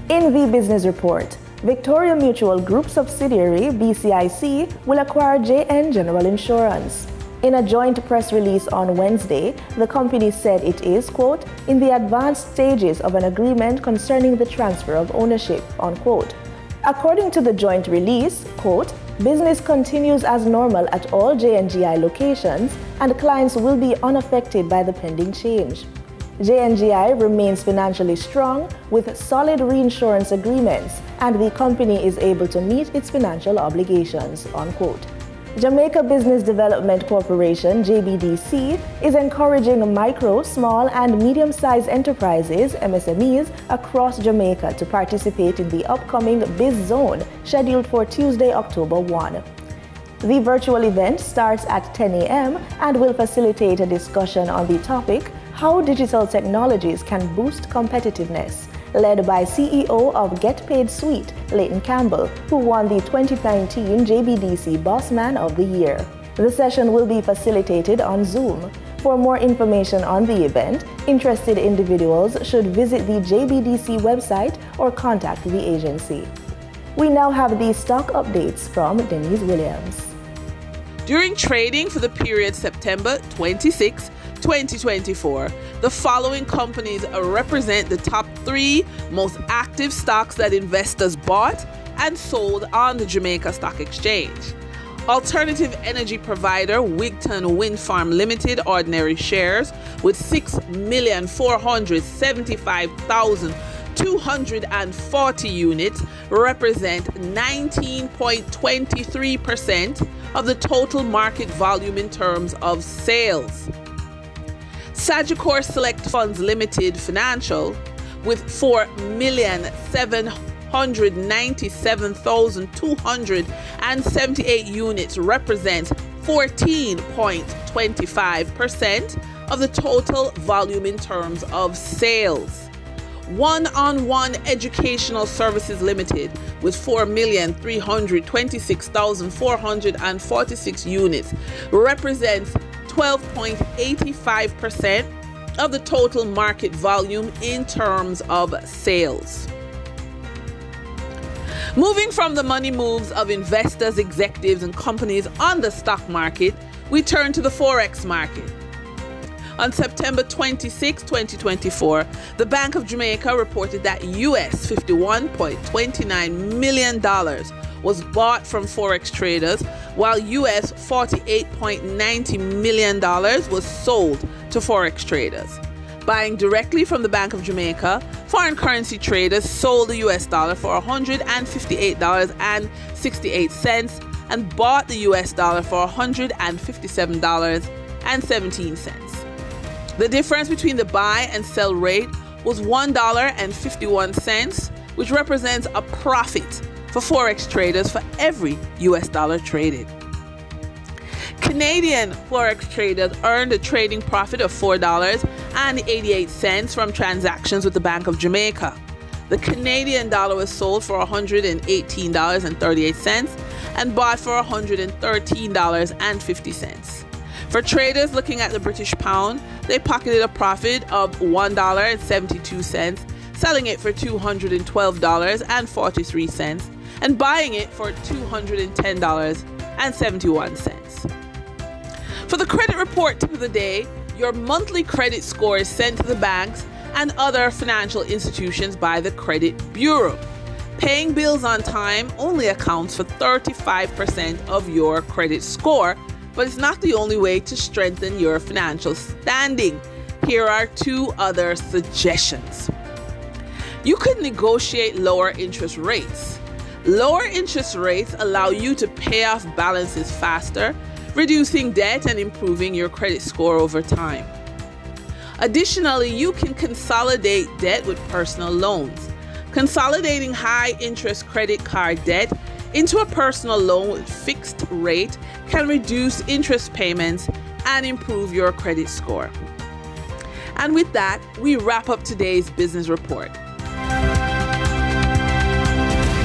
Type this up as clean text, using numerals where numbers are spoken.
In the business report, Victoria Mutual Group subsidiary BCIC will acquire JN General Insurance. In a joint press release on Wednesday, the company said it is, quote, in the advanced stages of an agreement concerning the transfer of ownership, unquote. According to the joint release, quote, business continues as normal at all JNGI locations and clients will be unaffected by the pending change. JNGI remains financially strong with solid reinsurance agreements and the company is able to meet its financial obligations, unquote. Jamaica Business Development Corporation, JBDC, is encouraging micro, small, and medium-sized enterprises, MSMEs, across Jamaica to participate in the upcoming Biz Zone, scheduled for Tuesday, October 1. The virtual event starts at 10 a.m. and will facilitate a discussion on the topic, How Digital Technologies Can Boost Competitiveness, led by CEO of Get Paid Suite, Leighton Campbell, who won the 2019 JBDC Bossman of the Year. The session will be facilitated on Zoom. For more information on the event, interested individuals should visit the JBDC website or contact the agency. We now have the stock updates from Denise Williams. During trading for the period September 26, 2024, the following companies represent the top 3 most active stocks that investors bought and sold on the Jamaica Stock Exchange. Alternative energy provider Wigton Wind Farm Limited ordinary shares with 6,475,240 units represent 19.23% of the total market volume in terms of sales. Sagicor Select Funds Limited Financial with 4,797,278 units represents 14.25% of the total volume in terms of sales. One-on-One Educational Services Limited with 4,326,446 units represents 12.85% of the total market volume in terms of sales. Moving from the money moves of investors, executives, and companies on the stock market, we turn to the Forex market. On September 26, 2024, the Bank of Jamaica reported that US $51.29 million was bought from Forex traders, while US $48.90 million was sold to Forex traders. Buying directly from the Bank of Jamaica, foreign currency traders sold the US dollar for $158.68 and bought the US dollar for $157.17. The difference between the buy and sell rate was $1.51, which represents a profit for Forex traders for every US dollar traded. Canadian Forex traders earned a trading profit of $4.88 from transactions with the Bank of Jamaica. The Canadian dollar was sold for $118.38 and bought for $113.50. For traders looking at the British pound, they pocketed a profit of $1.72, selling it for $212.43 and buying it for $210.71. For the credit report tip of the day, your monthly credit score is sent to the banks and other financial institutions by the Credit Bureau. Paying bills on time only accounts for 35% of your credit score, but it's not the only way to strengthen your financial standing. Here are 2 other suggestions. You could negotiate lower interest rates. Lower interest rates allow you to pay off balances faster, reducing debt and improving your credit score over time. Additionally, you can consolidate debt with personal loans. Consolidating high-interest credit card debt into a personal loan with fixed rate can reduce interest payments and improve your credit score. And with that, we wrap up today's business report.